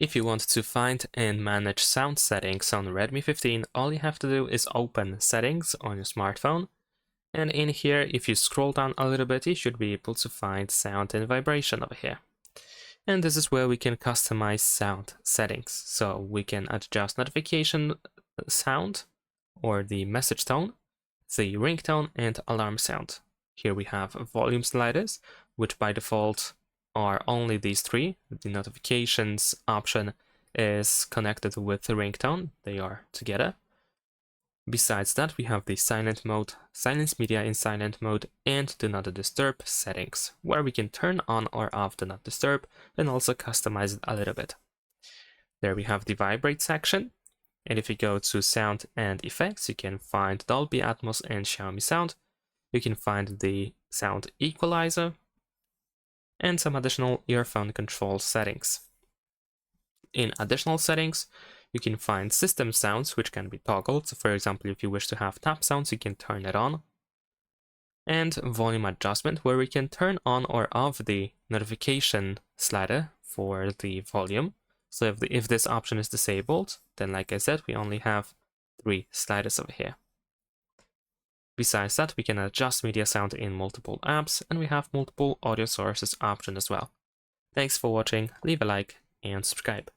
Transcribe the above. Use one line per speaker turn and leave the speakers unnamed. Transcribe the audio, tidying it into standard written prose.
If you want to find and manage sound settings on Redmi 15, all you have to do is open Settings on your smartphone. And in here, if you scroll down a little bit, you should be able to find sound and vibration over here. And this is where we can customize sound settings. So we can adjust notification sound or the message tone, the ringtone, and alarm sound. Here we have volume sliders, which by default are only these three. The notifications option is connected with the ringtone. They are together. Besides that, we have the silent mode, silence media in silent mode, and do not disturb settings, where we can turn on or off do not disturb and also customize it a little bit. There we have the vibrate section. And if you go to sound and effects, you can find Dolby Atmos and Xiaomi sound. You can find the sound equalizer and some additional earphone control settings. In additional settings, you can find system sounds, which can be toggled. So for example, if you wish to have tap sounds, you can turn it on. And volume adjustment, where we can turn on or off the notification slider for the volume. So if this option is disabled, then like I said, we only have 3 sliders over here. Besides that, we can adjust media sound in multiple apps, and we have multiple audio sources option as well. Thanks for watching, leave a like and subscribe.